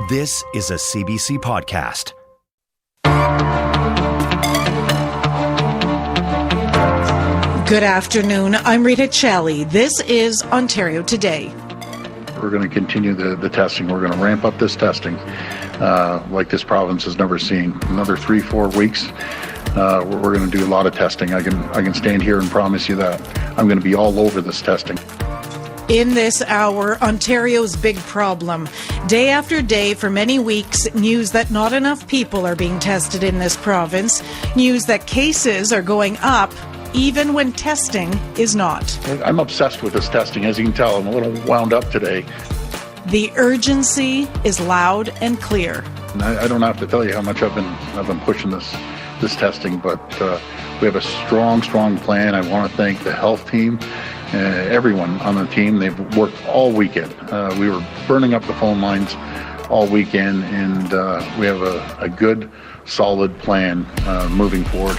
This is a CBC podcast. Good afternoon. I'm Rita Chelly. This is Ontario Today. We're going to continue the testing. We're going to ramp up this testing like this province has never seen. Another 3-4 weeks, we're going to do a lot of testing. I can stand here and promise you that I'm going to be all over this testing. In this hour, Ontario's big problem. Day after day for many weeks, news that not enough people are being tested in this province. News that cases are going up even when testing is not. I'm obsessed with this testing. As you can tell, I'm a little wound up today. The urgency is loud and clear. And I don't have to tell you how much I've been pushing this testing, but we have a strong plan. I want to thank the health team. Everyone on the team, they've worked all weekend. We were burning up the phone lines all weekend, and we have a good, solid plan moving forward.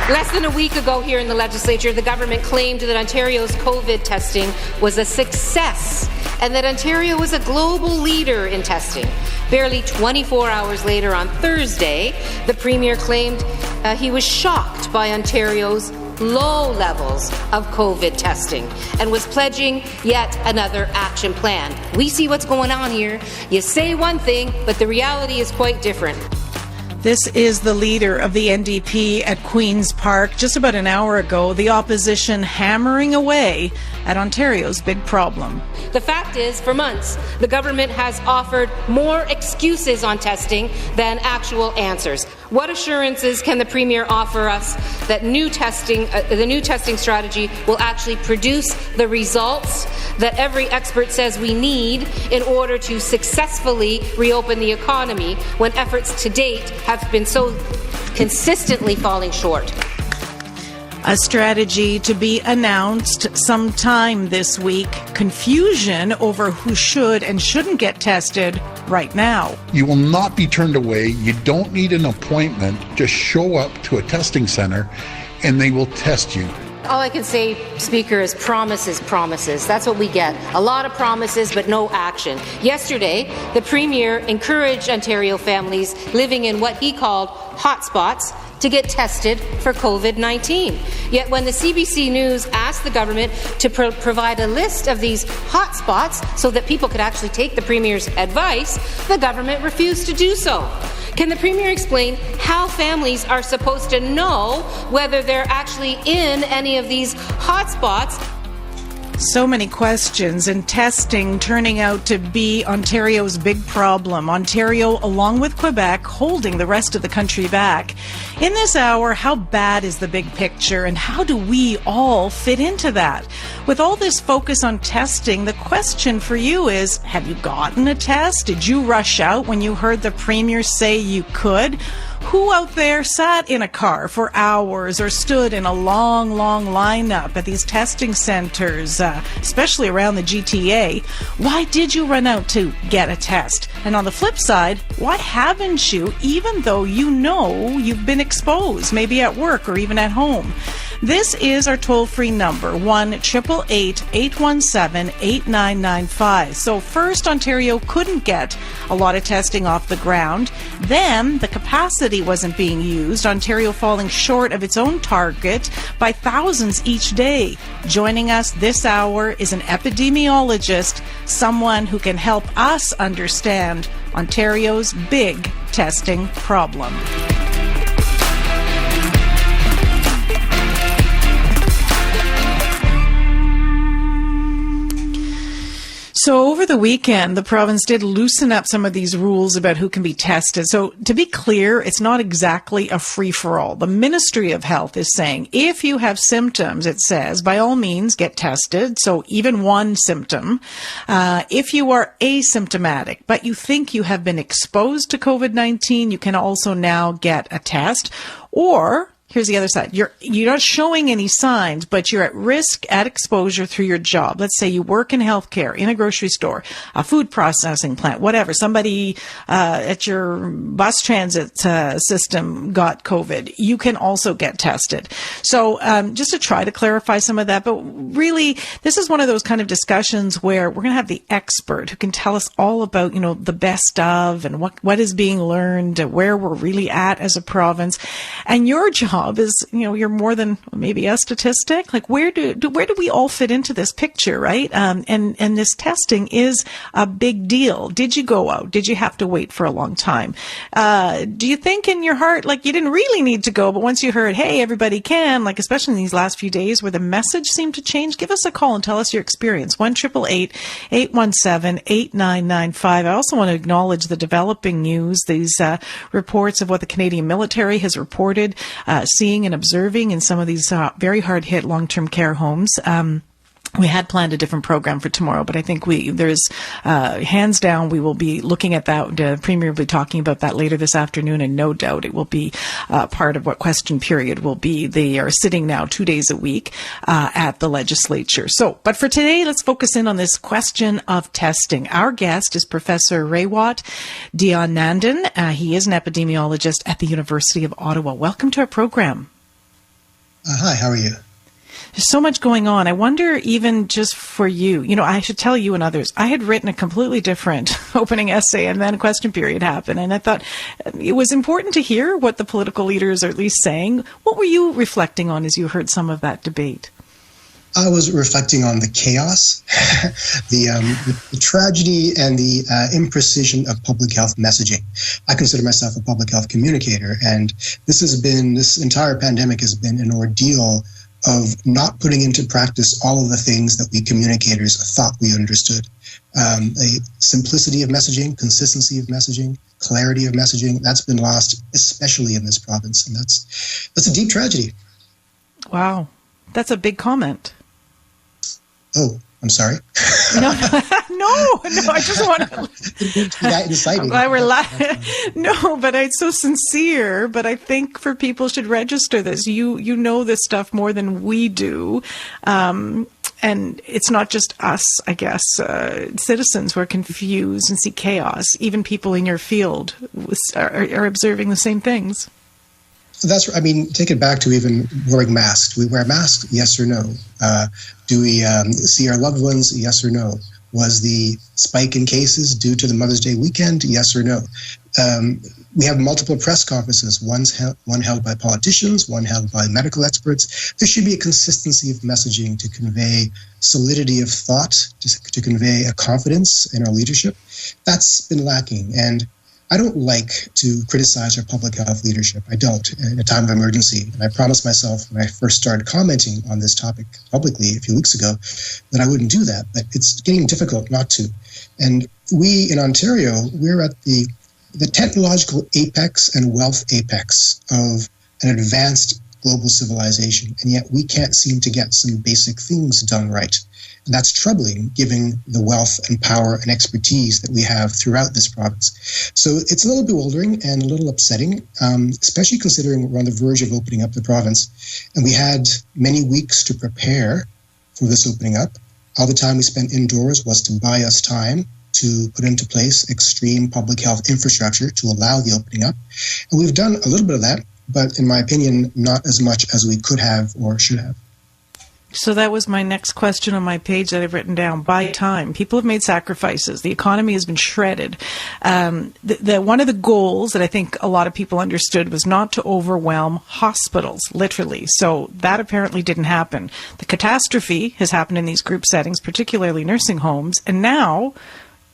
Less than a week ago here in the legislature, the government claimed that Ontario's COVID testing was a success and that Ontario was a global leader in testing. Barely 24 hours later on Thursday, the Premier claimed he was shocked by Ontario's low levels of COVID testing and was pledging yet another action plan. We see what's going on here. You say one thing, but the reality is quite different. This is the leader of the NDP at Queen's Park. Just about an hour ago, the opposition hammering away at Ontario's big problem. The fact is, for months, the government has offered more excuses on testing than actual answers. What assurances can the Premier offer us that the new testing strategy will actually produce the results that every expert says we need in order to successfully reopen the economy when efforts to date have been so consistently falling short? A strategy to be announced sometime this week. Confusion over who should and shouldn't get tested right now. You will not be turned away. You don't need an appointment. Just show up to a testing center and they will test you. All I can say, Speaker, is promises. That's what we get. A lot of promises, but no action. Yesterday, the Premier encouraged Ontario families living in what he called hotspots to get tested for COVID-19. Yet when the CBC News asked the government to provide a list of these hotspots so that people could actually take the Premier's advice, the government refused to do so. Can the Premier explain how families are supposed to know whether they're actually in any of these hotspots? So many questions, and testing turning out to be Ontario's big problem. Ontario, along with Quebec, holding the rest of the country back. In this hour, how bad is the big picture, and how do we all fit into that? With all this focus on testing, the question for you is, have you gotten a test? Did you rush out when you heard the Premier say you could? Who out there sat in a car for hours or stood in a long lineup at these testing centres, especially around the GTA? Why did you run out to get a test? And on the flip side, why haven't you, even though you know you've been exposed, maybe at work or even at home? This is our toll-free number, 1-888-817-8995. So first, Ontario couldn't get a lot of testing off the ground. Then the capacity wasn't being used, Ontario falling short of its own target by thousands each day. Joining us this hour is an epidemiologist, someone who can help us understand Ontario's big testing problem. So over the weekend, the province did loosen up some of these rules about who can be tested. So to be clear, it's not exactly a free-for-all. The Ministry of Health is saying if you have symptoms, it says, by all means, get tested. So even one symptom. If you are asymptomatic, but you think you have been exposed to COVID-19, you can also now get a test. Or Here's the other side. You're not showing any signs, but you're at risk at exposure through your job. Let's say you work in healthcare, in a grocery store, a food processing plant, whatever. Somebody at your bus transit system got COVID. You can also get tested. So just to try to clarify some of that, but really, this is one of those kind of discussions where we're going to have the expert who can tell us all about, the best of and what is being learned, where we're really at as a province. And your job is, you're more than maybe a statistic. Like, where do we all fit into this picture, right? And this testing is a big deal. Did you go out? Did you have to wait for a long time? Do you think in your heart, like, you didn't really need to go, but once you heard, hey, everybody can, like, especially in these last few days where the message seemed to change, give us a call and tell us your experience. 1-888-817-8995. I also want to acknowledge the developing news, these reports of what the Canadian military has reported, seeing and observing in some of these very hard-hit long-term care homes. We had planned a different program for tomorrow, but I think there's hands down, we will be looking at that. The Premier will be talking about that later this afternoon, and no doubt it will be part of what question period will be. They are sitting now 2 days a week at the legislature. So, but for today, let's focus in on this question of testing. Our guest is Professor Raywat Deonandan. He is an epidemiologist at the University of Ottawa. Welcome to our program. Hi, how are you? There's so much going on. I wonder, even just for you, I should tell you and others, I had written a completely different opening essay, and then a question period happened. And I thought it was important to hear what the political leaders are at least saying. What were you reflecting on as you heard some of that debate? I was reflecting on the chaos, the tragedy, and the imprecision of public health messaging. I consider myself a public health communicator, and this entire pandemic has been an ordeal of not putting into practice all of the things that we communicators thought we understood. A simplicity of messaging, consistency of messaging, clarity of messaging, that's been lost, especially in this province. And that's a deep tragedy. Wow. That's a big comment. Oh, I'm sorry. No, I just want to. That inciting. I'm glad we're No, but it's so sincere. But I think for people should register this. You know this stuff more than we do. And it's not just us, I guess, citizens who are confused and see chaos. Even people in your field are observing the same things. Take it back to even wearing masks. Do we wear masks? Yes or no? Do we see our loved ones? Yes or no? Was the spike in cases due to the Mother's Day weekend? Yes or no? We have multiple press conferences, one held by politicians, one held by medical experts. There should be a consistency of messaging to convey solidity of thought, to convey a confidence in our leadership. That's been lacking. And I don't like to criticize our public health leadership. I don't, in a time of emergency. And I promised myself when I first started commenting on this topic publicly a few weeks ago that I wouldn't do that. But it's getting difficult not to. And we in Ontario, we're at the technological apex and wealth apex of an advanced global civilization. And yet we can't seem to get some basic things done right. And that's troubling, given the wealth and power and expertise that we have throughout this province. So it's a little bewildering and a little upsetting, especially considering we're on the verge of opening up the province. And we had many weeks to prepare for this opening up. All the time we spent indoors was to buy us time to put into place extreme public health infrastructure to allow the opening up. And we've done a little bit of that, but in my opinion, not as much as we could have or should have. So that was my next question on my page that I've written down. Buy time. People have made sacrifices. The economy has been shredded. One of the goals that I think a lot of people understood was not to overwhelm hospitals, literally. So that apparently didn't happen. The catastrophe has happened in these group settings, particularly nursing homes. And now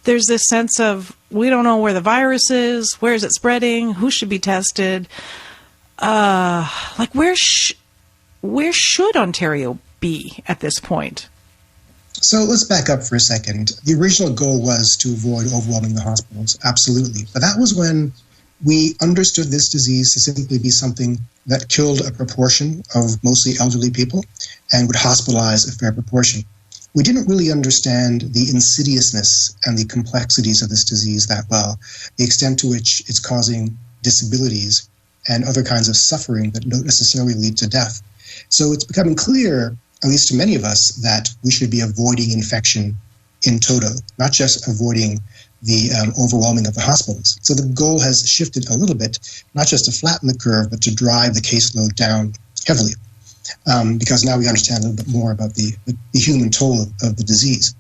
there's this sense of, we don't know where the virus is, where is it spreading, who should be tested. Where should Ontario be at this point? So let's back up for a second. The original goal was to avoid overwhelming the hospitals, absolutely. But that was when we understood this disease to simply be something that killed a proportion of mostly elderly people and would hospitalize a fair proportion. We didn't really understand the insidiousness and the complexities of this disease that well, the extent to which it's causing disabilities and other kinds of suffering that don't necessarily lead to death. So it's becoming clear, at least to many of us, that we should be avoiding infection in toto, not just avoiding the overwhelming of the hospitals. So the goal has shifted a little bit, not just to flatten the curve, but to drive the caseload down heavily, because now we understand a little bit more about the human toll of the disease.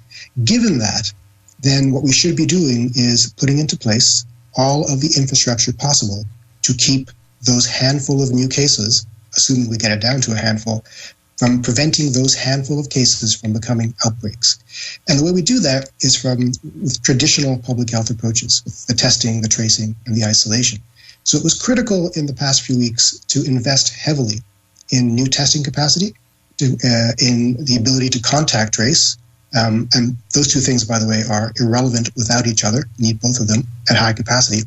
Given that, then what we should be doing is putting into place all of the infrastructure possible to keep those handful of new cases, assuming we get it down to a handful, from preventing those handful of cases from becoming outbreaks. And the way we do that is with traditional public health approaches, with the testing, the tracing, and the isolation. So it was critical in the past few weeks to invest heavily in new testing capacity, in the ability to contact trace. And those two things, by the way, are irrelevant without each other. You need both of them at high capacity.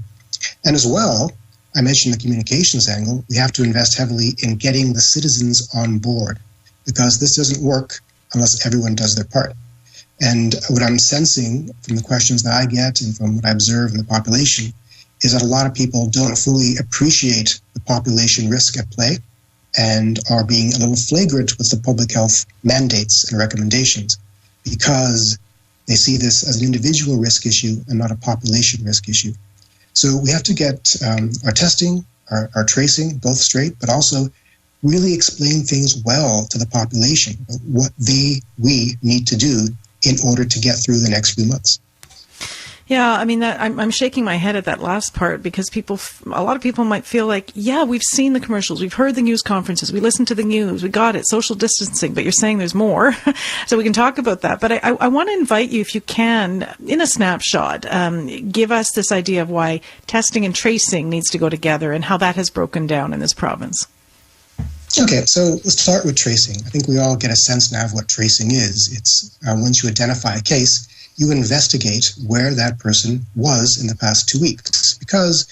And as well, I mentioned the communications angle. We have to invest heavily in getting the citizens on board, because this doesn't work unless everyone does their part. And what I'm sensing from the questions that I get and from what I observe in the population is that a lot of people don't fully appreciate the population risk at play and are being a little flagrant with the public health mandates and recommendations because they see this as an individual risk issue and not a population risk issue. So we have to get our testing, our tracing, both straight, but also really explain things well to the population, what we need to do in order to get through the next few months. Yeah, I mean, I'm shaking my head at that last part because a lot of people might feel like, yeah, we've seen the commercials, we've heard the news conferences, we listened to the news, we got it, social distancing, but you're saying there's more, so we can talk about that. But I want to invite you, if you can, in a snapshot, give us this idea of why testing and tracing needs to go together and how that has broken down in this province. Okay, so let's start with tracing. I think we all get a sense now of what tracing is. It's once you identify a case, you investigate where that person was in the past 2 weeks, because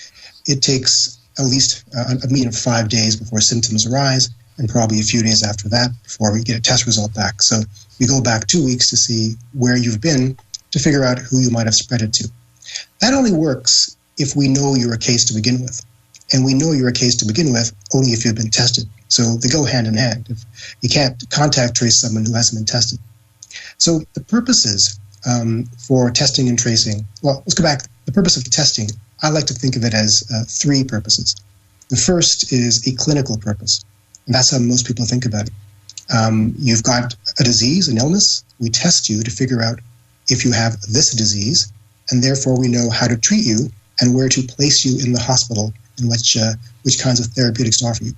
it takes at least a mean of 5 days before symptoms arise, and probably a few days after that before we get a test result back. So we go back 2 weeks to see where you've been to figure out who you might have spread it to. That only works if we know you're a case to begin with. And we know you're a case to begin with only if you've been tested. So they go hand in hand. If you can't contact trace someone who hasn't been tested. So the purposes for testing and tracing, well, let's go back. The purpose of testing, I like to think of it as three purposes. The first is a clinical purpose, and that's how most people think about it. You've got a disease, an illness. We test you to figure out if you have this disease, and therefore we know how to treat you and where to place you in the hospital and which kinds of therapeutics to offer you.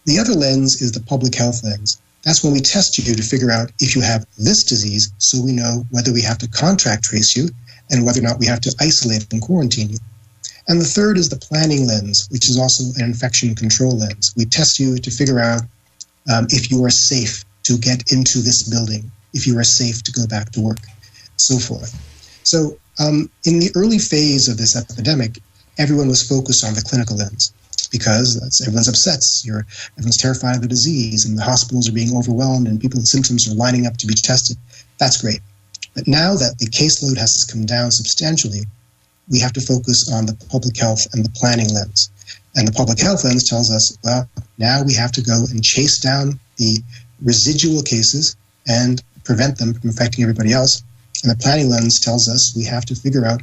The other lens is the public health lens. That's when we test you to figure out if you have this disease, so we know whether we have to contact trace you and whether or not we have to isolate and quarantine you. And the third is the planning lens, which is also an infection control lens. We test you to figure out if you are safe to get into this building, if you are safe to go back to work, so forth. So in the early phase of this epidemic, everyone was focused on the clinical lens because everyone's upset. Everyone's terrified of the disease and the hospitals are being overwhelmed and people with symptoms are lining up to be tested. That's great. But now that the caseload has come down substantially, we have to focus on the public health and the planning lens. And the public health lens tells us, well, now we have to go and chase down the residual cases and prevent them from affecting everybody else. And the planning lens tells us we have to figure out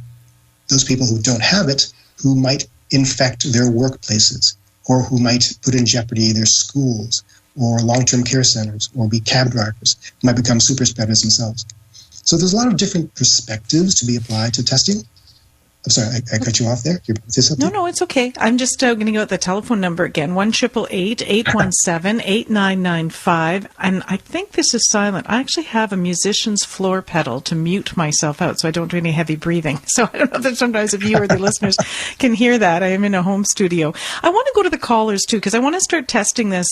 those people who don't have it, who might infect their workplaces, or who might put in jeopardy their schools, or long-term care centers, or be cab drivers, who might become super spreaders themselves. So there's a lot of different perspectives to be applied to testing. I'm sorry, I cut you off there. You're about to say something? No, it's okay. I'm just going to go with the telephone number again, 1-888-817-8995. And I think this is silent. I actually have a musician's floor pedal to mute myself out so I don't do any heavy breathing. So I don't know if sometimes if you or the listeners can hear that. I am in a home studio. I want to go to the callers too, because I want to start testing this,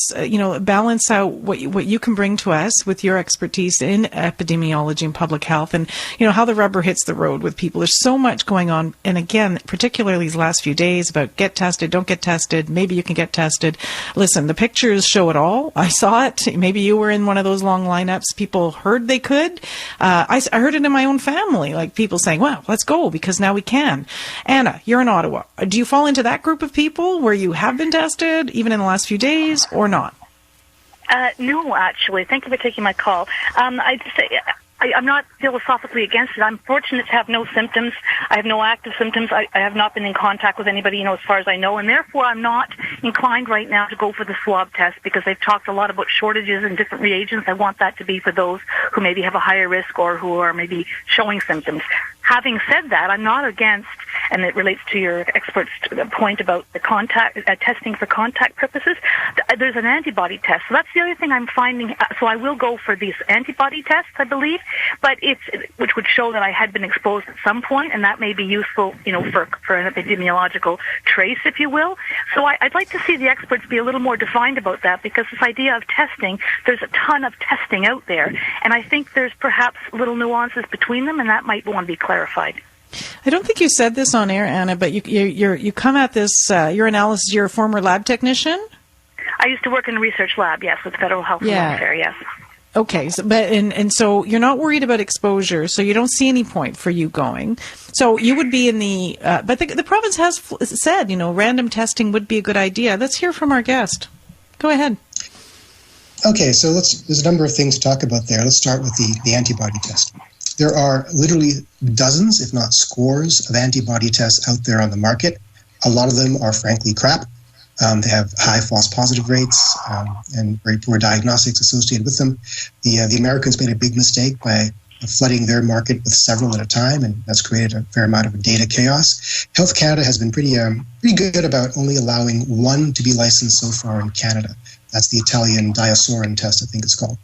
balance out what you can bring to us with your expertise in epidemiology and public health and, how the rubber hits the road with people. There's so much going on again, particularly these last few days about get tested, don't get tested, maybe you can get tested. Listen, the pictures show it all. I saw it. Maybe you were in one of those long lineups. People heard they could. I heard it in my own family, like people saying, well, let's go because now we can. Anna, you're in Ottawa. Do you fall into that group of people where you have been tested even in the last few days or not? No, actually. Thank you for taking my call. I'd say I'm not philosophically against it. I'm fortunate to have no symptoms. I have no active symptoms. I have not been in contact with anybody, as far as I know, and therefore I'm not inclined right now to go for the swab test because they've talked a lot about shortages in different reagents. I want that to be for those who maybe have a higher risk or who are maybe showing symptoms. Having said that, I'm not against, and it relates to your expert's point about the contact testing for contact purposes. There's an antibody test, so that's the other thing I'm finding. So I will go for these antibody tests, I believe, but which would show that I had been exposed at some point, and that may be useful, for an epidemiological trace, if you will. So I'd like to see the experts be a little more defined about that, because this idea of testing, there's a ton of testing out there, and I think there's perhaps little nuances between them, and that might want to be clarified. I don't think you said this on air, Anna, but you come at this, your analysis, you're a former lab technician? I used to work in a research lab, yes, with Federal Health and Welfare, yes. Okay, so you're not worried about exposure, so you don't see any point for you going. So you would be in the, but the province has said, random testing would be a good idea. Let's hear from our guest. Go ahead. Okay, so there's a number of things to talk about there. Let's start with the antibody test. There are literally dozens, if not scores, of antibody tests out there on the market. A lot of them are frankly crap. They have high false positive rates and very poor diagnostics associated with them. The Americans made a big mistake by flooding their market with several at a time, and that's created a fair amount of data chaos. Health Canada has been pretty good about only allowing one to be licensed so far in Canada. That's the Italian diasorin test, I think it's called.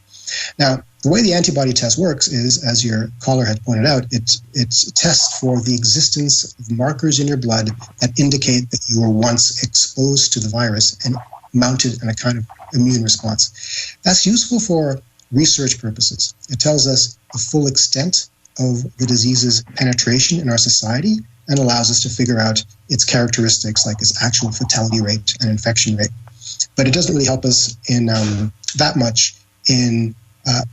Now, the way the antibody test works is, as your caller had pointed out, it tests for the existence of markers in your blood that indicate that you were once exposed to the virus and mounted in a kind of immune response. That's useful for research purposes. It tells us the full extent of the disease's penetration in our society and allows us to figure out its characteristics, like its actual fatality rate and infection rate. But it doesn't really help us in that much in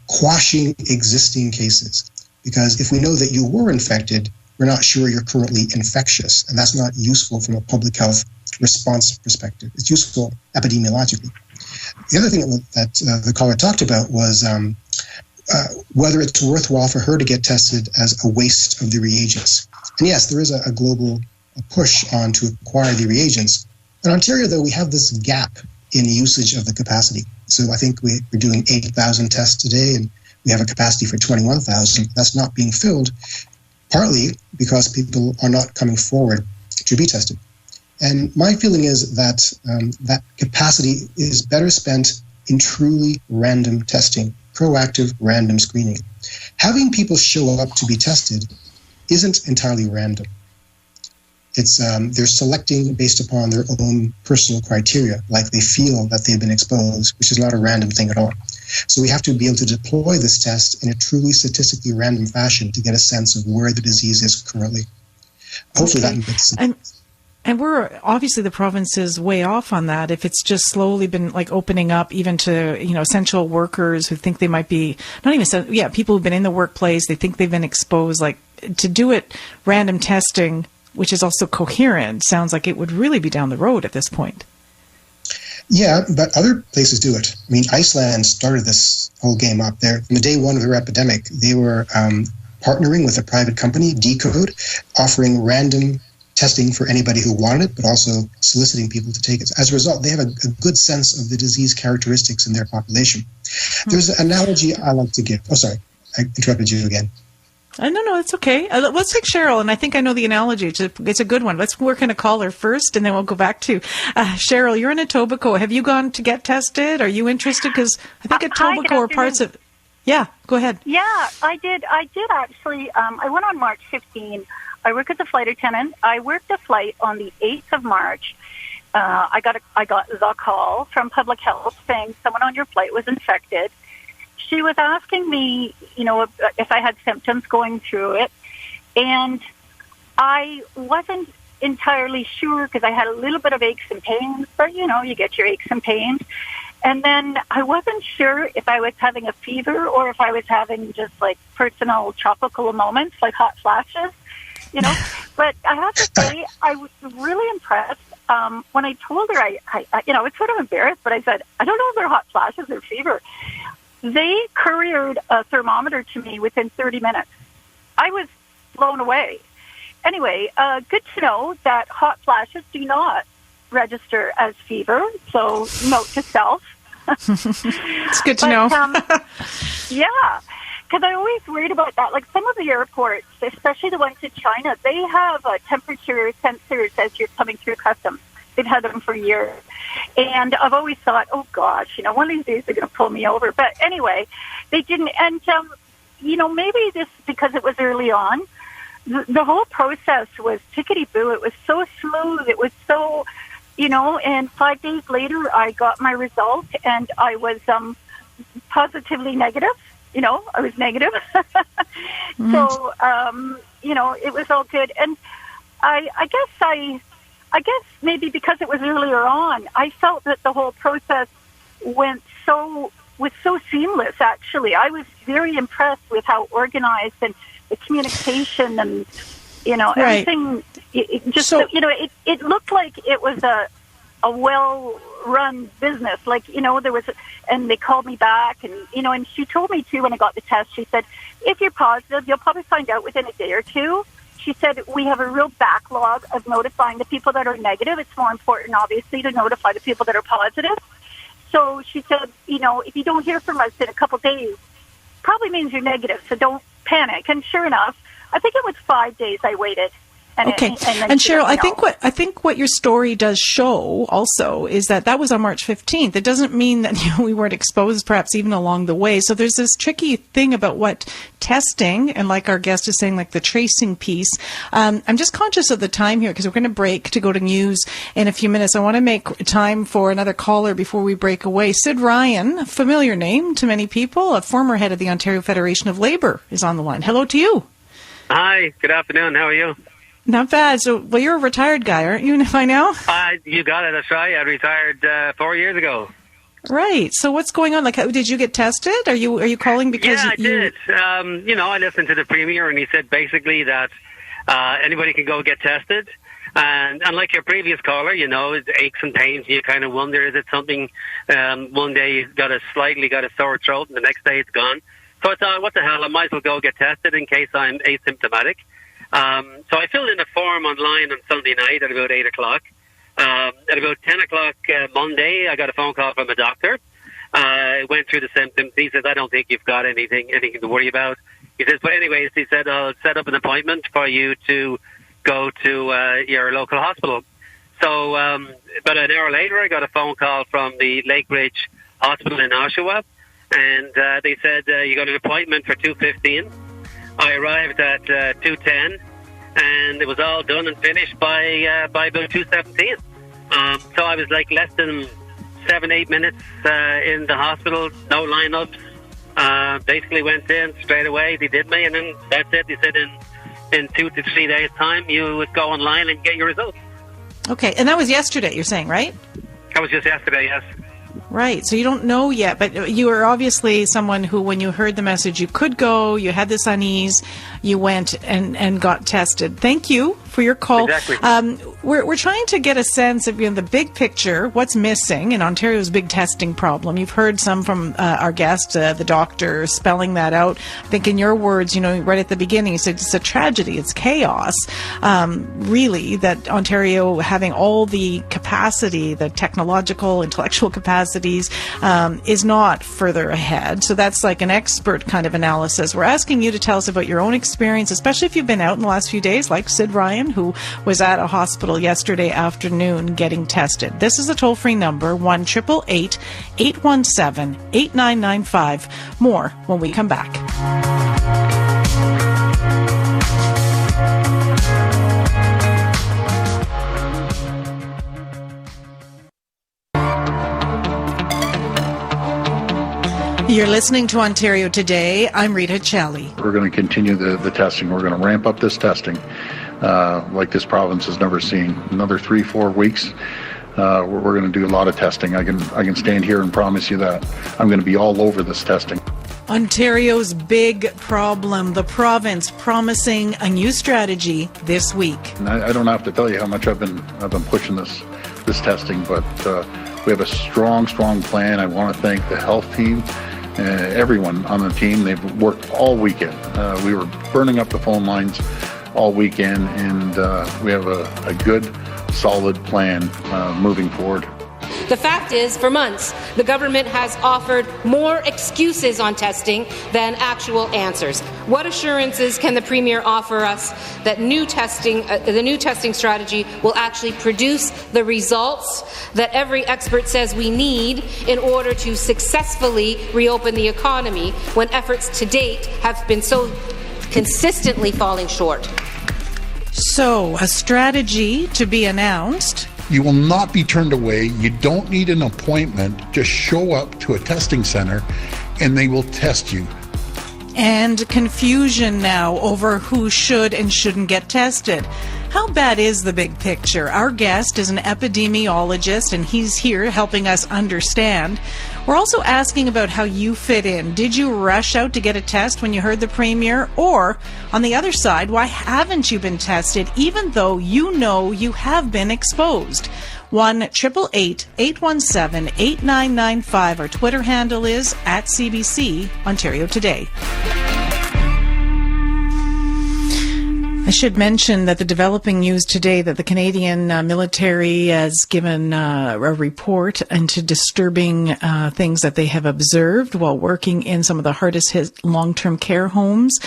quashing existing cases, because if we know that you were infected, we're not sure you're currently infectious, and that's not useful from a public health response perspective. It's useful epidemiologically. The other thing that the caller talked about was whether it's worthwhile for her to get tested as a waste of the reagents. And yes, there is a global push on to acquire the reagents. In Ontario, though, we have this gap in usage of the capacity. So I think we're doing 8,000 tests today, and we have a capacity for 21,000. That's not being filled, partly because people are not coming forward to be tested. And my feeling is that that capacity is better spent in truly random testing, proactive random screening. Having people show up to be tested isn't entirely random. It's they're selecting based upon their own personal criteria, like they feel that they've been exposed, which is not a random thing at all. So we have to be able to deploy this test in a truly statistically random fashion to get a sense of where the disease is currently. Hopefully that makes sense. And we're obviously the province is way off on that. If it's just slowly been like opening up even to, essential workers who think they might be people who've been in the workplace, they think they've been exposed, like to do it random testing, which is also coherent, sounds like it would really be down the road at this point. Yeah, but other places do it. I mean, Iceland started this whole game up there. From the day one of their epidemic, they were partnering with a private company, Decode, offering random testing for anybody who wanted it, but also soliciting people to take it. As a result, they have a good sense of the disease characteristics in their population. There's an analogy I like to give. Oh, sorry, I interrupted you again. No, it's okay. Let's take Cheryl, and I think I know the analogy. It's a good one. Let's work in a caller first, and then we'll go back to Cheryl. You're in Etobicoke. Have you gone to get tested? Are you interested? Because I think Etobicoke or parts of... Yeah, go ahead. Yeah, I did actually. I went on March 15. I work as a flight attendant. I worked a flight on the 8th of March. I got the call from public health saying someone on your flight was infected. She was asking me, if I had symptoms going through it. And I wasn't entirely sure because I had a little bit of aches and pains, but you get your aches and pains. And then I wasn't sure if I was having a fever or if I was having just like personal tropical moments, like hot flashes, But I have to say, I was really impressed. When I told her, I was sort of embarrassed, but I said, I don't know if they're hot flashes or fever. They couriered a thermometer to me within 30 minutes. I was blown away. Anyway, good to know that hot flashes do not register as fever. So note to self. It's good to know. Yeah, because I always worried about that. Like some of the airports, especially the ones in China, they have temperature sensors as you're coming through customs. They've had them for years. And I've always thought, oh, gosh, one of these days they're going to pull me over. But anyway, they didn't. And, maybe this because it was early on. The whole process was tickety-boo. It was so smooth. It was so, and 5 days later I got my result and I was positively negative. I was negative. So, it was all good. And I guess maybe because it was earlier on, I felt that the whole process was so seamless, actually. I was very impressed with how organized and the communication and, everything. It looked like it was a well-run business. Like, there was, and they called me back and, and she told me too when I got the test, she said, if you're positive, you'll probably find out within a day or two. She said, we have a real backlog of notifying the people that are negative. It's more important, obviously, to notify the people that are positive. So she said, if you don't hear from us in a couple days, probably means you're negative, so don't panic. And sure enough, I think it was 5 days I waited. Okay. And Cheryl, I think what your story does show also is that was on March 15th. It doesn't mean that we weren't exposed perhaps even along the way. So there's this tricky thing about what testing, and like our guest is saying, like the tracing piece. I'm just conscious of the time here because we're going to break to go to news in a few minutes. I want to make time for another caller before we break away. Sid Ryan, a familiar name to many people, a former head of the Ontario Federation of Labour, is on the line. Hello to you. Hi, good afternoon. How are you? Not bad. So, you're a retired guy, aren't you, by now? You got it. That's right. I retired 4 years ago. Right. So what's going on? Like, did you get tested? Are you calling because I did. I listened to the Premier, and he said basically that anybody can go get tested. And unlike your previous caller, it's aches and pains. You kind of wonder, is it something? One day you got a sore throat, and the next day it's gone. So I thought, what the hell? I might as well go get tested in case I'm asymptomatic. So I filled in a form online on Sunday night at about 8 o'clock. At about 10 o'clock Monday, I got a phone call from a doctor. I went through the symptoms. He said, I don't think you've got anything to worry about. He says, but anyways, he said, I'll set up an appointment for you to go to your local hospital. So about an hour later, I got a phone call from the Lake Ridge Hospital in Oshawa, and they said, you got an appointment for 2:15. I arrived at 2:10, and it was all done and finished by about 2:17. So I was like less than 7-8 minutes in the hospital, no lineups. Basically went in straight away. They did me, and then that's it. They said in 2 to 3 days' time, you would go online and get your results. Okay, and that was yesterday, you're saying, right? That was just yesterday, yes. Right. So you don't know yet, but you are obviously someone who, when you heard the message, you could go, you had this unease, you went and got tested. Thank you for your call. Exactly. We're trying to get a sense of the big picture, what's missing in Ontario's big testing problem. You've heard some from our guest, the doctor, spelling that out. I think in your words, right at the beginning, you said it's a tragedy, it's chaos, really, that Ontario having all the capacity, the technological, intellectual capacities, is not further ahead. So that's like an expert kind of analysis. We're asking you to tell us about your own experience, especially if you've been out in the last few days, like Sid Ryan, who was at a hospital yesterday afternoon getting tested. This is a toll-free number, 1-888-817-8995. More when we come back. You're listening to Ontario Today. I'm Rita Challey. We're going to continue the testing. We're going to ramp up this testing. like this province has never seen. Another 3-4 weeks, we're going to do a lot of testing. I can stand here and promise you that I'm going to be all over this testing. Ontario's big problem, the province promising a new strategy this week. And I don't have to tell you how much I've been pushing this testing, but we have a strong plan. I want to thank the health team, everyone on the team. They've worked all weekend. We were burning up the phone lines all weekend, and we have a good, solid plan moving forward. The fact is, for months, the government has offered more excuses on testing than actual answers. What assurances can the Premier offer us that the new testing strategy will actually produce the results that every expert says we need in order to successfully reopen the economy when efforts to date have been so consistently falling short? So, a strategy to be announced. You will not be turned away. You don't need an appointment. Just show up to a testing center and they will test you. And confusion now over who should and shouldn't get tested. How bad is the big picture? Our guest is an epidemiologist, and he's here helping us understand. We're also asking about how you fit in. Did you rush out to get a test when you heard the Premier? Or, on the other side, why haven't you been tested even though you know you have been exposed? 1-888-817-8995. Our Twitter handle is @CBC Ontario Today. I should mention that the developing news today that the Canadian military has given a report into disturbing things that they have observed while working in some of the hardest hit long-term care homes.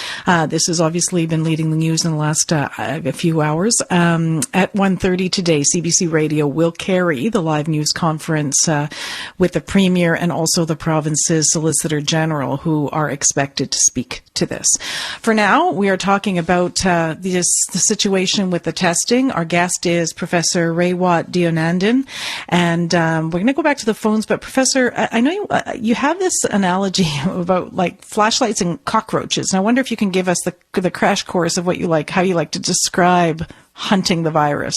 This has obviously been leading the news in the last a few hours. At 1:30 today, CBC Radio will carry the live news conference with the Premier and also the province's Solicitor General, who are expected to speak to this. For now, we are talking about the situation with the testing. Our guest is Professor Raywat Deonandan, and we're going to go back to the phones. But Professor, I know you have this analogy about like flashlights and cockroaches, and I wonder if you can give us the crash course of what you like, how you like to describe hunting the virus.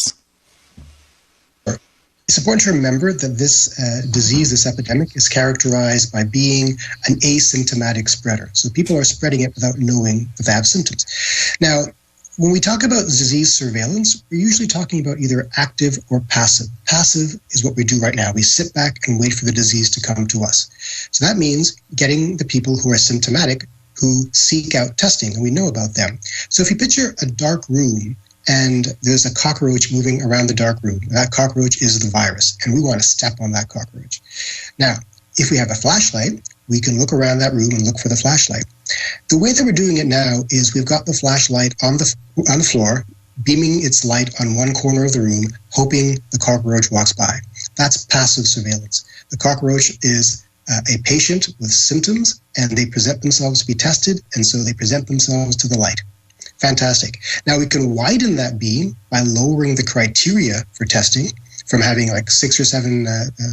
It's important to remember that this disease, this epidemic, is characterized by being an asymptomatic spreader. So people are spreading it without knowing that they have symptoms. Now, when we talk about disease surveillance, we're usually talking about either active or passive. Passive is what we do right now. We sit back and wait for the disease to come to us. So that means getting the people who are symptomatic who seek out testing, and we know about them. So if you picture a dark room and there's a cockroach moving around the dark room, that cockroach is the virus, and we want to step on that cockroach. Now, if we have a flashlight, we can look around that room and look for the flashlight. The way that we're doing it now is we've got the flashlight on the floor, beaming its light on one corner of the room, hoping the cockroach walks by. That's passive surveillance. The cockroach is a patient with symptoms, and they present themselves to be tested, and so they present themselves to the light. Fantastic. Now we can widen that beam by lowering the criteria for testing from having like 6 or 7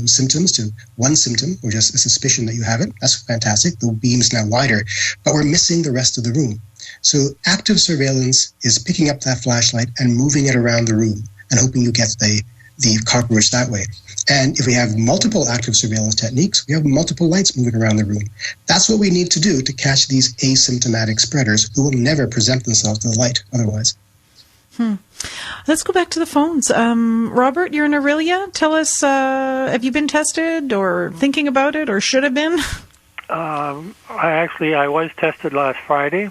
symptoms to 1 symptom or just a suspicion that you have it. That's fantastic. The beam's now wider, but we're missing the rest of the room. So active surveillance is picking up that flashlight and moving it around the room and hoping you get the cockroach that way. And if we have multiple active surveillance techniques, we have multiple lights moving around the room. That's what we need to do to catch these asymptomatic spreaders who will never present themselves to the light otherwise. Let's go back to the phones. Robert, you're in Aurelia. Tell us, have you been tested or thinking about it or should have been? I was tested last Friday.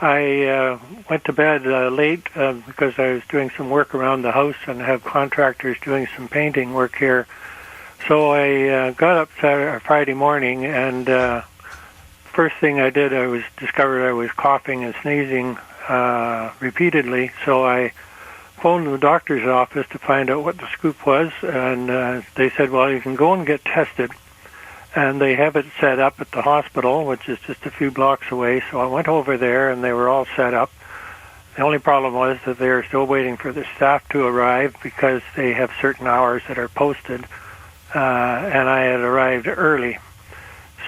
I went to bed late because I was doing some work around the house and have contractors doing some painting work here. So I got up Friday morning, and first thing I did, I discovered I was coughing and sneezing repeatedly. So I phoned the doctor's office to find out what the scoop was, and they said, well, you can go and get tested. And they have it set up at the hospital, which is just a few blocks away. So I went over there, and they were all set up. The only problem was that they are still waiting for the staff to arrive because they have certain hours that are posted, and I had arrived early.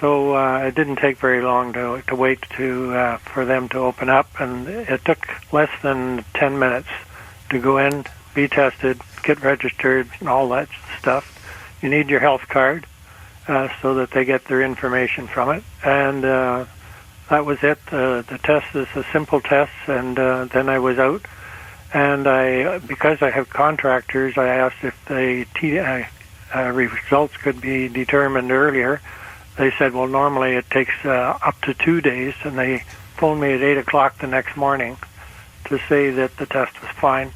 So it didn't take very long to wait for them to open up, and it took less than 10 minutes to go in, be tested, get registered, and all that stuff. You need your health card so that they get their information from it, and that was it. The test is a simple test, and then I was out. And because I have contractors, I asked if the results could be determined earlier. They said, well, normally it takes up to 2 days, and they phoned me at 8 o'clock the next morning to say that the test was fine.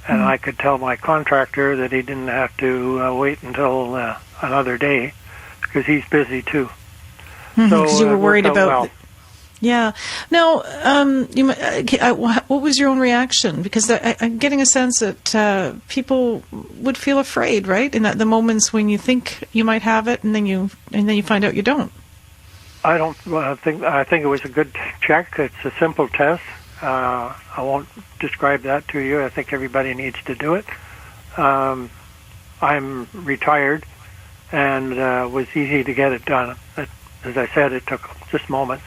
And I could tell my contractor that he didn't have to wait until another day, because he's busy too. Because you were worried about... Well. Yeah. Now, what was your own reaction? Because I'm getting a sense that people would feel afraid, right? In the moments when you think you might have it, and then you find out you don't. I don't think. I think it was a good check. It's a simple test. I won't describe that to you. I think everybody needs to do it. I'm retired, and it was easy to get it done. As I said, it took just moments.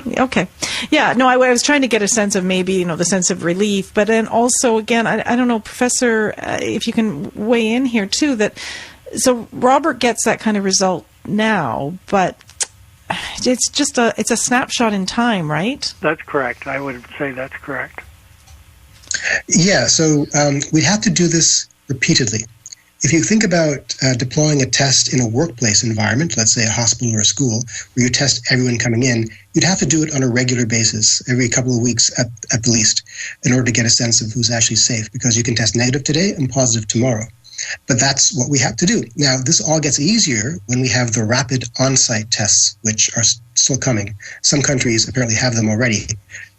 Okay. Yeah, no, I was trying to get a sense of maybe, the sense of relief, but then also, again, I don't know, Professor, if you can weigh in here too, so Robert gets that kind of result now, but it's just it's a snapshot in time, right? That's correct. I would say that's correct. Yeah, so we have to do this repeatedly. If you think about deploying a test in a workplace environment, let's say a hospital or a school, where you test everyone coming in, you'd have to do it on a regular basis, every couple of weeks at the least, in order to get a sense of who's actually safe, because you can test negative today and positive tomorrow. But that's what we have to do. Now, this all gets easier when we have the rapid on-site tests, which are still coming. Some countries apparently have them already,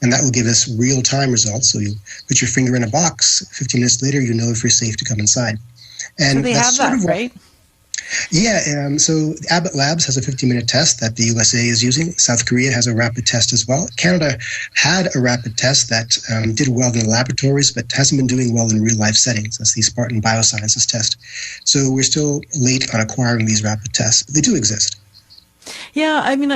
and that will give us real-time results. So you put your finger in a box, 15 minutes later, you know if you're safe to come inside. And so they have that, right? Yeah, so Abbott Labs has a 50-minute test that the USA is using. South Korea has a rapid test as well. Canada had a rapid test that did well in the laboratories, but hasn't been doing well in real-life settings. That's the Spartan Biosciences test. So we're still late on acquiring these rapid tests, but they do exist. Yeah, I mean,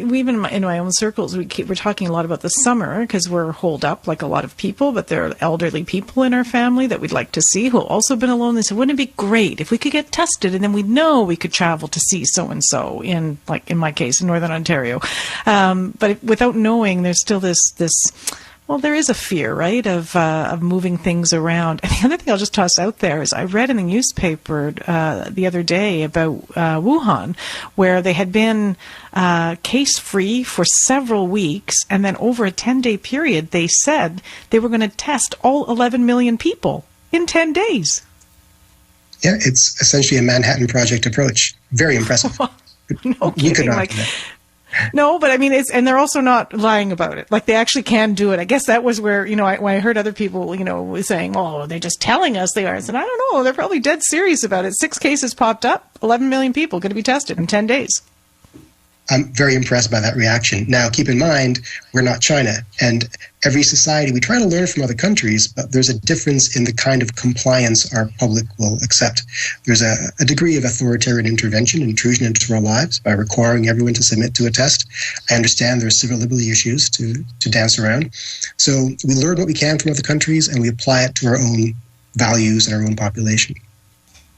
we even in my own circles, we're talking a lot about the summer because we're holed up like a lot of people, but there are elderly people in our family that we'd like to see who have also been alone. They said, wouldn't it be great if we could get tested and then we'd know we could travel to see so-and-so in my case, in Northern Ontario. But without knowing, there's still this well, there is a fear, right, of moving things around. And the other thing I'll just toss out there is I read in the newspaper the other day about Wuhan, where they had been case-free for several weeks, and then over a 10-day period, they said they were going to test all 11 million people in 10 days. Yeah, it's essentially a Manhattan Project approach. Very impressive. No kidding. No, but I mean, and they're also not lying about it. Like, they actually can do it. I guess that was where, when I heard other people, saying, oh, they're just telling us they are. I said, I don't know. They're probably dead serious about it. 6 cases popped up, 11 million people going to be tested in 10 days. I'm very impressed by that reaction. Now, keep in mind, we're not China, and every society, we try to learn from other countries, but there's a difference in the kind of compliance our public will accept. There's a degree of authoritarian intervention, intrusion into our lives by requiring everyone to submit to a test. I understand there's civil liberty issues to dance around. So we learn what we can from other countries, and we apply it to our own values and our own population.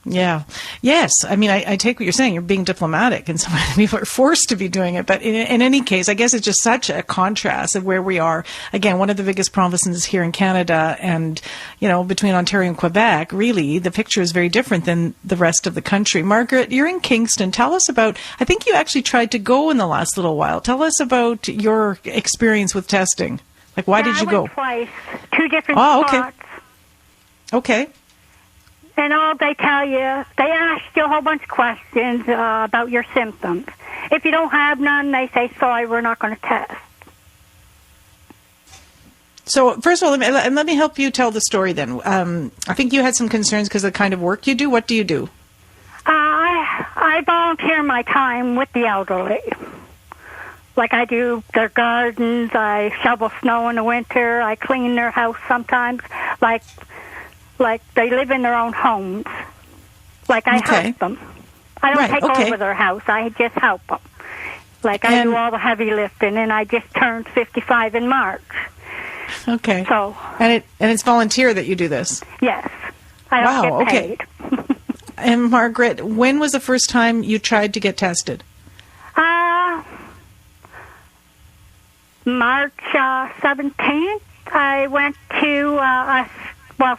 Yeah. Yes. I mean, I take what you're saying. You're being diplomatic, and so many people are forced to be doing it. But in any case, I guess it's just such a contrast of where we are. Again, one of the biggest provinces here in Canada, and, between Ontario and Quebec, really, the picture is very different than the rest of the country. Margaret, you're in Kingston. Tell us about, I think you actually tried to go in the last little while. Tell us about your experience with testing. Like, why did you go? I went twice, 2 different spots. Okay. And all they tell you, they ask you a whole bunch of questions about your symptoms. If you don't have none, they say, sorry, we're not going to test. So, first of all, let me help you tell the story then. I think you had some concerns because of the kind of work you do. What do you do? I volunteer my time with the elderly. Like, I do their gardens, I shovel snow in the winter, I clean their house sometimes, like they live in their own homes. Like, I help them. I don't take over their house. I just help them. Like, I do all the heavy lifting, and I just turned 55 in March. Okay. So. And it's volunteer that you do this? Yes. I don't get paid. Okay. And Margaret, when was the first time you tried to get tested? March 17th. I went to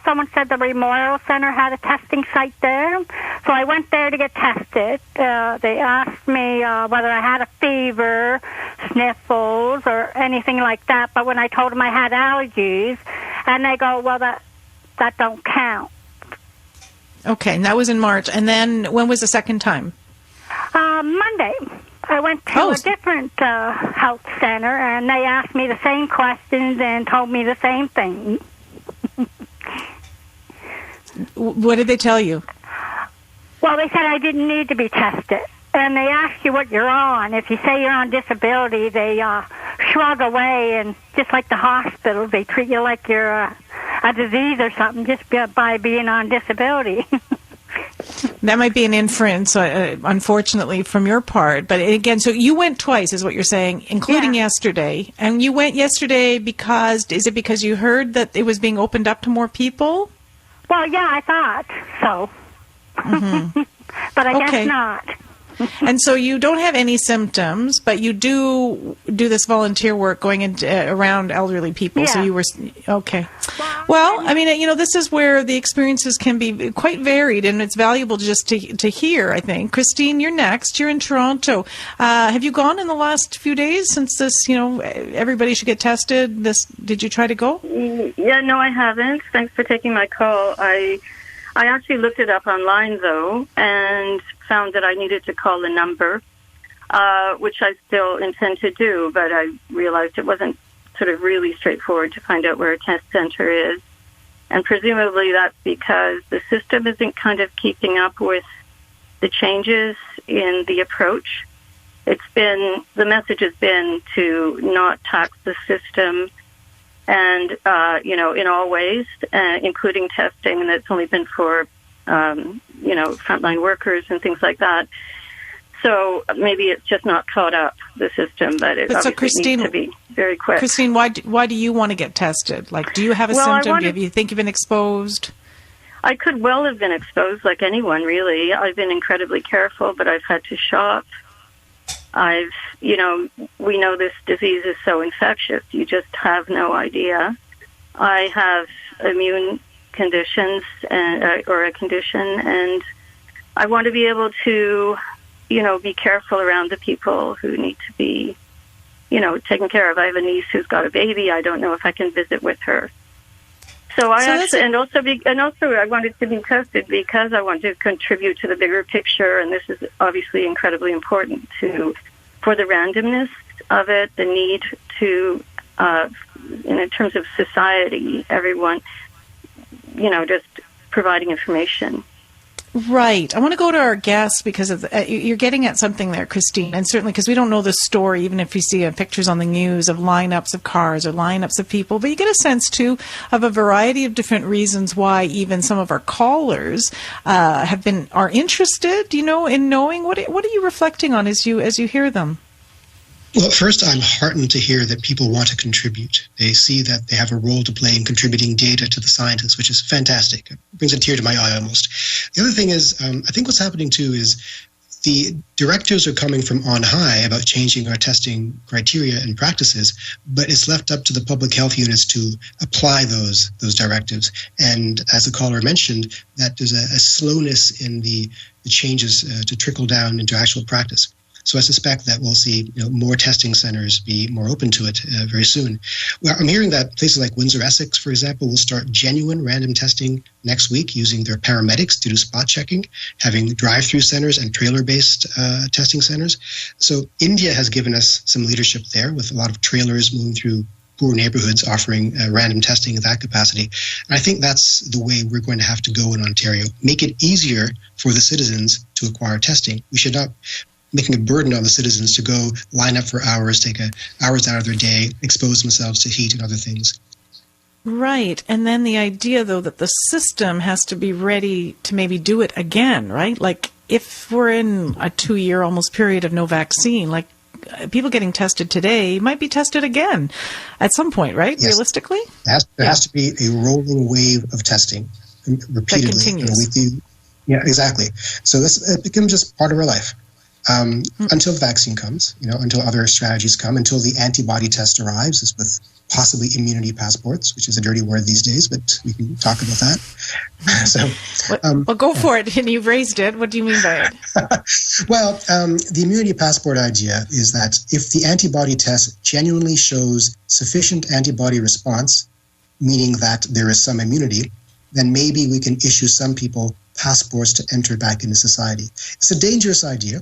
someone said the Memorial Center had a testing site there. So I went there to get tested. They asked me whether I had a fever, sniffles, or anything like that. But when I told them I had allergies, and they go, well, that don't count. Okay, and that was in March. And then when was the second time? Monday. I went to a different health center, and they asked me the same questions and told me the same thing. What did they tell you? Well, they said I didn't need to be tested. And they ask you what you're on. If you say you're on disability, they shrug away, and just like the hospital, they treat you like you're a disease or something just by being on disability. That might be an inference, unfortunately, from your part. But again, so you went twice, is what you're saying, including yesterday. And you went yesterday is it because you heard that it was being opened up to more people? Well, yeah, I thought so. Mm-hmm. But I guess not. And so you don't have any symptoms, but you do this volunteer work going into around elderly people. Yeah. So you were okay. Well, I mean, this is where the experiences can be quite varied, and it's valuable just to hear. I think, Christine, you're next. You're in Toronto. Have you gone in the last few days since this? Everybody should get tested. Did you try to go? Yeah, no, I haven't. Thanks for taking my call. I actually looked it up online, though, and found that I needed to call a number, which I still intend to do, but I realized it wasn't sort of really straightforward to find out where a test center is. And presumably that's because the system isn't kind of keeping up with the changes in the approach. The message has been to not tax the system and, in all ways, including testing, and that's only been for, frontline workers and things like that. So maybe it's just not caught up, the system, but it obviously needs to be very quick. Christine, why do you want to get tested? Like, do you have a symptom? Do you think you've been exposed? I could well have been exposed like anyone, really. I've been incredibly careful, but I've had to shop. We know this disease is so infectious. You just have no idea. I have immune conditions or a condition, and I want to be able to, be careful around the people who need to be, taken care of. I have a niece who's got a baby. I don't know if I can visit with her. So I wanted to be tested because I want to contribute to the bigger picture, and this is obviously incredibly important for the randomness of it, the need to, in terms of society, everyone, just providing information. Right. I want to go to our guests because you're getting at something there, Christine, and certainly because we don't know the story, even if you see pictures on the news of lineups of cars or lineups of people. But you get a sense, too, of a variety of different reasons why even some of our callers are interested, in knowing. What are you reflecting on as you hear them? Well, first, I'm heartened to hear that people want to contribute. They see that they have a role to play in contributing data to the scientists, which is fantastic. It brings a tear to my eye almost. The other thing is, I think what's happening too is the directives are coming from on high about changing our testing criteria and practices, but it's left up to the public health units to apply those directives. And as the caller mentioned, that there's a slowness in the changes to trickle down into actual practice. So I suspect that we'll see more testing centers be more open to it very soon. Well, I'm hearing that places like Windsor, Essex, for example, will start genuine random testing next week using their paramedics to do spot checking, having drive-through centers and trailer-based testing centers. So India has given us some leadership there with a lot of trailers moving through poor neighborhoods offering random testing at that capacity. And I think that's the way we're going to have to go in Ontario. Make it easier for the citizens to acquire testing. We should not making a burden on the citizens to go line up for hours, take hours out of their day, expose themselves to heat and other things. Right. And then the idea, though, that the system has to be ready to maybe do it again, right? Like if we're in a 2-year almost period of no vaccine, like people getting tested today might be tested again at some point, right? Yes. Realistically? There has to be a rolling wave of testing repeatedly. That continues. Yeah, exactly. So it becomes just part of our life. Until the vaccine comes, until other strategies come, until the antibody test arrives, as with possibly immunity passports, which is a dirty word these days, but we can talk about that. Well, go for it. And you've raised it. What do you mean by it? Well, the immunity passport idea is that if the antibody test genuinely shows sufficient antibody response, meaning that there is some immunity, then maybe we can issue some people passports to enter back into society. It's a dangerous idea.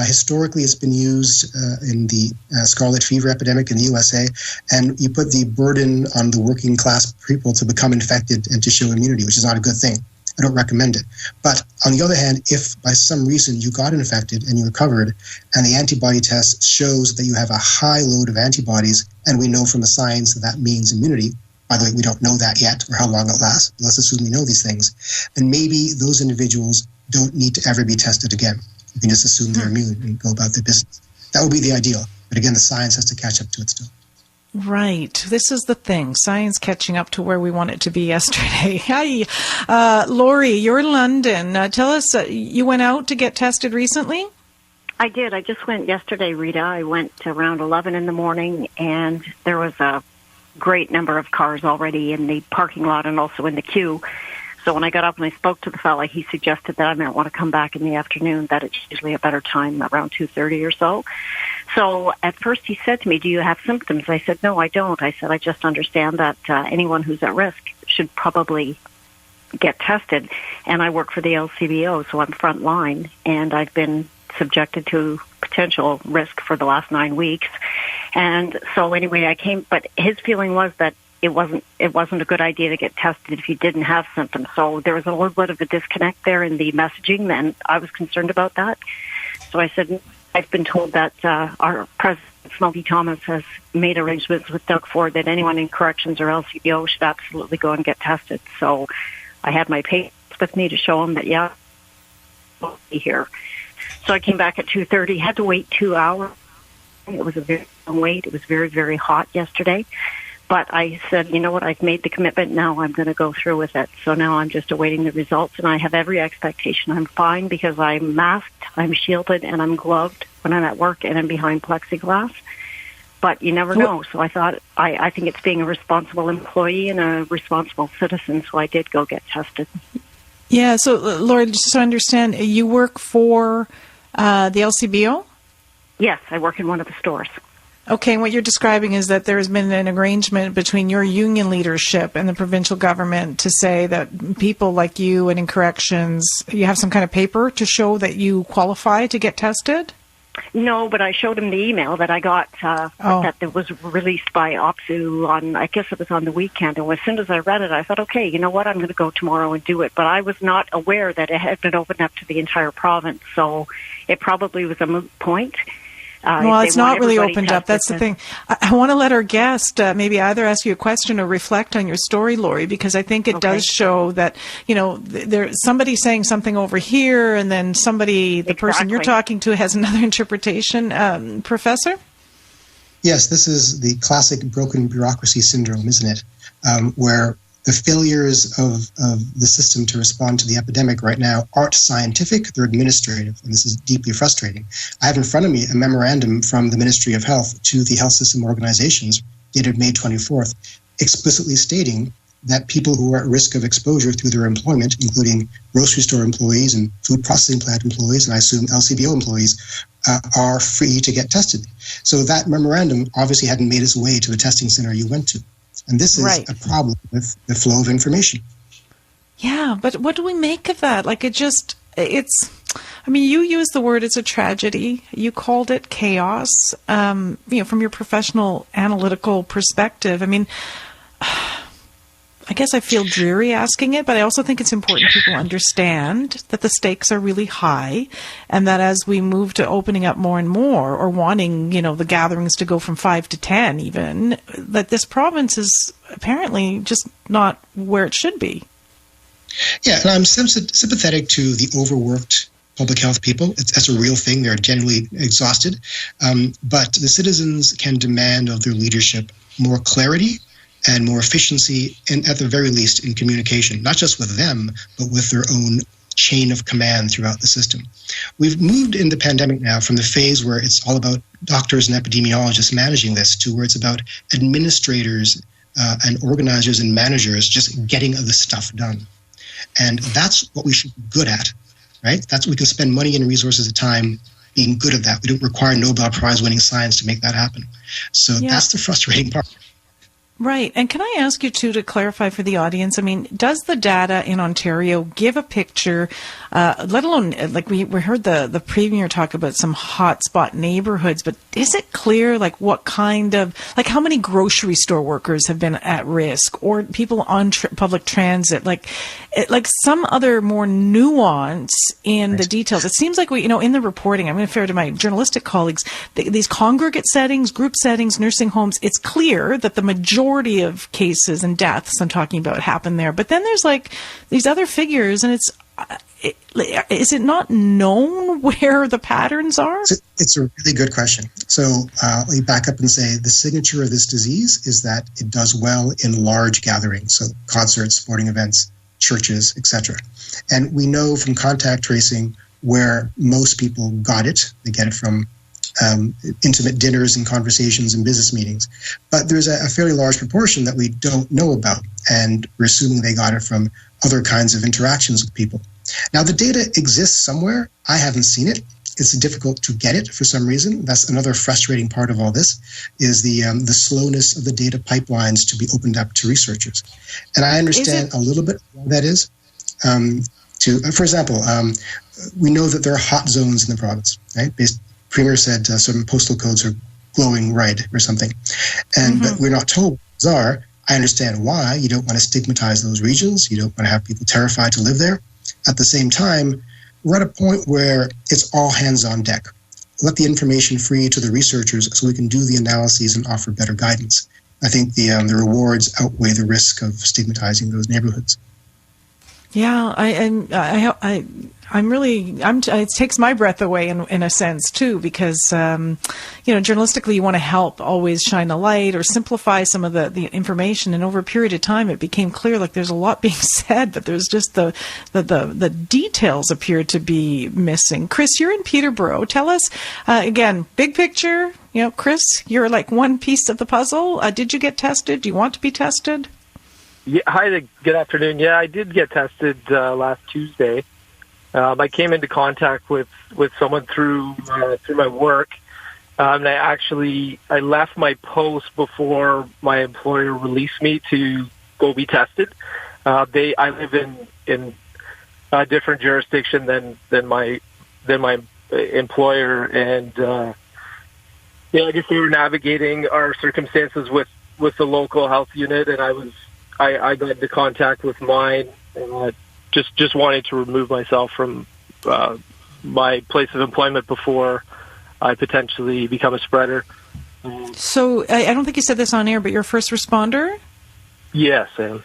Historically, it's been used in the scarlet fever epidemic in the USA, and you put the burden on the working class people to become infected and to show immunity, which is not a good thing. I don't recommend it. But on the other hand, if by some reason you got infected and you recovered, and the antibody test shows that you have a high load of antibodies, and we know from the science that that means immunity, by the way, we don't know that yet or how long it lasts, but let's assume we know these things, then maybe those individuals don't need to ever be tested again. You can just assume they're immune and go about their business. That would be the ideal. But again, the science has to catch up to it still. Right. This is the thing. Science catching up to where we want it to be yesterday. Hi. Lori, you're in London. Tell us, you went out to get tested recently? I did. I just went yesterday, Rita. I went around 11 in the morning, and there was a great number of cars already in the parking lot and also in the queue. So when I got up and I spoke to the fella, he suggested that I might want to come back in the afternoon, that it's usually a better time, around 2:30 or so. So at first he said to me, do you have symptoms? I said, no, I don't. I said, I just understand that anyone who's at risk should probably get tested. And I work for the LCBO, so I'm front line, and I've been subjected to potential risk for the last 9 weeks. And so anyway, I came, but his feeling was that it wasn't a good idea to get tested if you didn't have symptoms. So there was a little bit of a disconnect there in the messaging, and I was concerned about that. So I said, I've been told that our president, Smokey Thomas, has made arrangements with Doug Ford that anyone in corrections or LCBO should absolutely go and get tested. So I had my papers with me to show him that, yeah, I'll be here. So I came back at 2:30, had to wait 2 hours. It was a very long wait. It was very, very hot yesterday. But I said, you know what, I've made the commitment, now I'm going to go through with it. So now I'm just awaiting the results, and I have every expectation I'm fine because I'm masked, I'm shielded, and I'm gloved when I'm at work, and I'm behind plexiglass. But you never know. So I thought, I think it's being a responsible employee and a responsible citizen, so I did go get tested. Yeah, so Laura, just to understand, you work for the LCBO? Yes, I work in one of the stores. Okay, and what you're describing is that there has been an arrangement between your union leadership and the provincial government to say that people like you and in corrections, you have some kind of paper to show that you qualify to get tested? No, but I showed him the email that I got that was released by OPSU on, I guess it was on the weekend. And as soon as I read it, I thought, okay, you know what, I'm going to go tomorrow and do it. But I was not aware that it had been opened up to the entire province, so it probably was a moot point. Well, it's not really opened up. That's the thing. I want to let our guest maybe either ask you a question or reflect on your story, Lori, because I think it does show that, you know, there's somebody saying something over here and then somebody, the person you're talking to, has another interpretation. Professor? Yes, this is the classic broken bureaucracy syndrome, isn't it? Where the failures of the system to respond to the epidemic right now aren't scientific, they're administrative, and this is deeply frustrating. I have in front of me a memorandum from the Ministry of Health to the health system organizations dated May 24th, explicitly stating that people who are at risk of exposure through their employment, including grocery store employees and food processing plant employees, and I assume LCBO employees, are free to get tested. So that memorandum obviously hadn't made its way to the testing center you went to. And this is a problem with the flow of information. Yeah, but what do we make of that? Like, I mean, you used the word, it's a tragedy. You called it chaos. You know, from your professional analytical perspective, I mean, I guess I feel dreary asking it, but I also think it's important people understand that the stakes are really high and that as we move to opening up more and more, or wanting, you know, the gatherings to go from 5 to 10 even, that this province is apparently just not where it should be. Yeah, and I'm sympathetic to the overworked public health people. That's a real thing. They're genuinely exhausted. But the citizens can demand of their leadership more clarity and more efficiency, and at the very least in communication, not just with them, but with their own chain of command throughout the system. We've moved in the pandemic now from the phase where it's all about doctors and epidemiologists managing this to where it's about administrators and organizers and managers just getting the stuff done. And that's what we should be good at, right? That's what we can spend money and resources and time being good at that. We don't require Nobel Prize winning science to make that happen. So that's the frustrating part. Right. And can I ask you, too, to clarify for the audience, I mean, does the data in Ontario give a picture, let alone, like we heard the Premier talk about some hotspot neighborhoods, but is it clear, like, what kind of, like, how many grocery store workers have been at risk, or people on public transit, like some other more nuance in the details? It seems like in the reporting, I'm going to refer to my journalistic colleagues, these congregate settings, group settings, nursing homes, it's clear that the majority of cases and deaths I'm talking about happen there. But then there's like these other figures, and is it not known where the patterns are? It's a really good question. So let me back up and say the signature of this disease is that it does well in large gatherings, so concerts, sporting events, churches, etc. And we know from contact tracing where most people got it. They get it from intimate dinners and conversations and business meetings. But there's a fairly large proportion that we don't know about, and we're assuming they got it from other kinds of interactions with people. Now, the data exists somewhere. I haven't seen it. It's difficult to get it for some reason. That's another frustrating part of all this, is the slowness of the data pipelines to be opened up to researchers. And I understand a little bit what that is. For example, we know that there are hot zones in the province, right? Premier said certain postal codes are glowing red or something. But we're not told what those are. I understand why. You don't want to stigmatize those regions. You don't want to have people terrified to live there. At the same time, we're at a point where it's all hands on deck. Let the information free to the researchers so we can do the analyses and offer better guidance. I think the rewards outweigh the risk of stigmatizing those neighborhoods. Yeah, it takes my breath away in a sense too, because, journalistically you want to help always shine a light or simplify some of the information. And over a period of time, it became clear, like, there's a lot being said, but there's just the details appear to be missing. Chris, you're in Peterborough. Tell us, again, big picture, Chris, you're like one piece of the puzzle. Did you get tested? Do you want to be tested? Yeah, hi, good afternoon. Yeah, I did get tested last Tuesday. I came into contact with someone through my work, and I left my post before my employer released me to go be tested. I live in a different jurisdiction than my employer, and I guess we were navigating our circumstances with the local health unit, and I got into contact with mine, and just wanted to remove myself from my place of employment before I potentially become a spreader. So I don't think you said this on air, but you're a first responder? Yes, I am.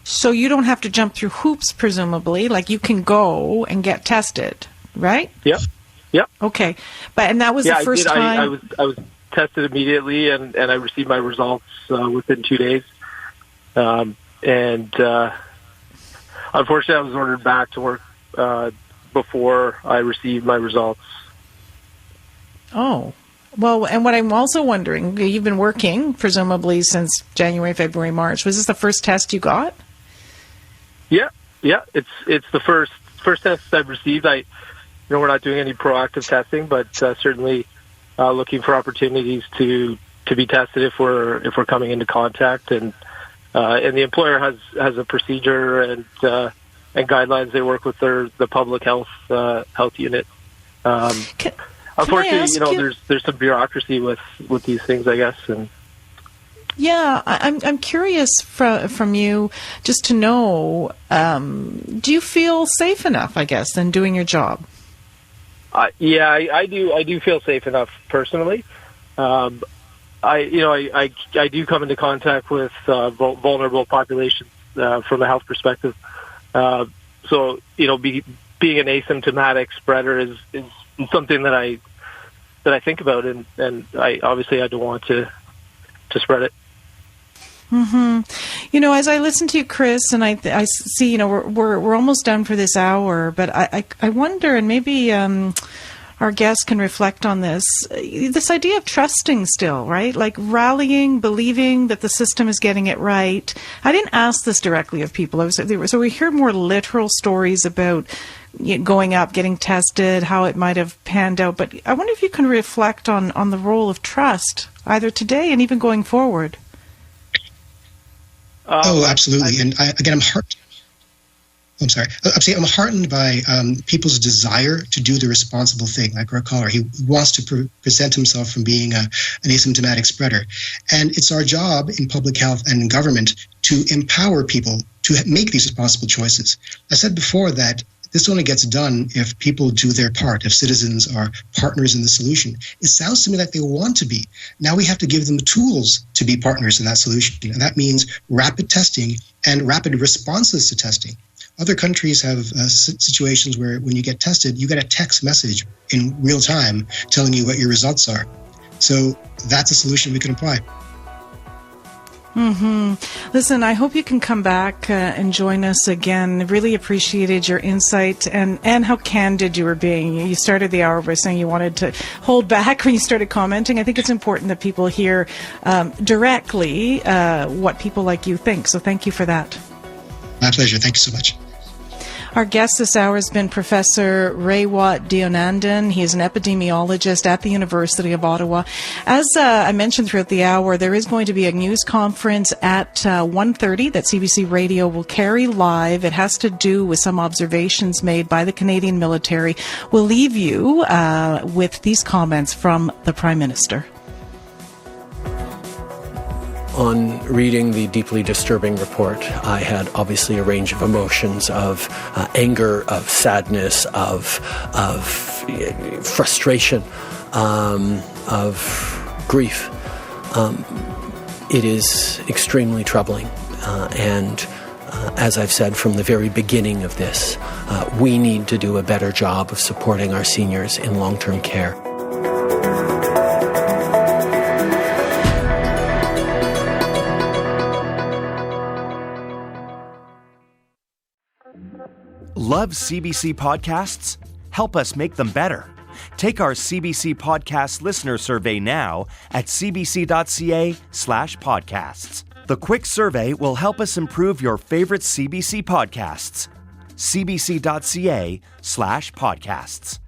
So you don't have to jump through hoops, presumably. Like, you can go and get tested, right? Yep. Okay, and that was the first time. I was tested immediately, and I received my results within 2 days. Unfortunately, I was ordered back to work before I received my results. Oh, well, and what I'm also wondering, you've been working presumably since January, February, March. Was this the first test you got? Yeah. It's the first test I've received. We're not doing any proactive testing, but certainly looking for opportunities to be tested if we're coming into contact, and the employer has a procedure and guidelines. They work with the public health unit. Unfortunately, there's some bureaucracy with these things, I guess. And yeah, I'm curious from you just to know, do you feel safe enough, I guess, in doing your job? Yeah, I do feel safe enough personally. I do come into contact with vulnerable populations from a health perspective. So being being an asymptomatic spreader is something that I think about, and I don't want to spread it. Mm-hmm. As I listen to you, Chris, and I see, we're almost done for this hour, but I wonder, and maybe our guests can reflect on this idea of trusting still, right? Like rallying, believing that the system is getting it right. I didn't ask this directly of people. So we hear more literal stories about going up, getting tested, how it might have panned out. But I wonder if you can reflect on the role of trust, either today and even going forward. Absolutely. And I'm heartened. I'm heartened by people's desire to do the responsible thing, like our caller. He wants to present himself from being an asymptomatic spreader. And it's our job in public health and in government to empower people to make these responsible choices. I said before that this only gets done if people do their part, if citizens are partners in the solution. It sounds to me like they want to be. Now we have to give them the tools to be partners in that solution. And that means rapid testing and rapid responses to testing. Other countries have situations where when you get tested, you get a text message in real time telling you what your results are. So that's a solution we can apply. Mm-hmm. Listen, I hope you can come back and join us again. Really appreciated your insight and how candid you were being. You started the hour by saying you wanted to hold back when you started commenting. I think it's important that people hear directly what people like you think. So thank you for that. My pleasure. Thank you so much. Our guest this hour has been Professor Raywat Deonandan. He is an epidemiologist at the University of Ottawa. As I mentioned throughout the hour, there is going to be a news conference at 1:30 that CBC Radio will carry live. It has to do with some observations made by the Canadian military. We'll leave you with these comments from the Prime Minister. On reading the deeply disturbing report, I had obviously a range of emotions of anger, of sadness, of frustration, of grief. It is extremely troubling, and as I've said from the very beginning of this, we need to do a better job of supporting our seniors in long-term care. Love CBC podcasts? Help us make them better. Take our CBC Podcast listener survey now at cbc.ca/podcasts. The quick survey will help us improve your favorite CBC podcasts. cbc.ca/podcasts.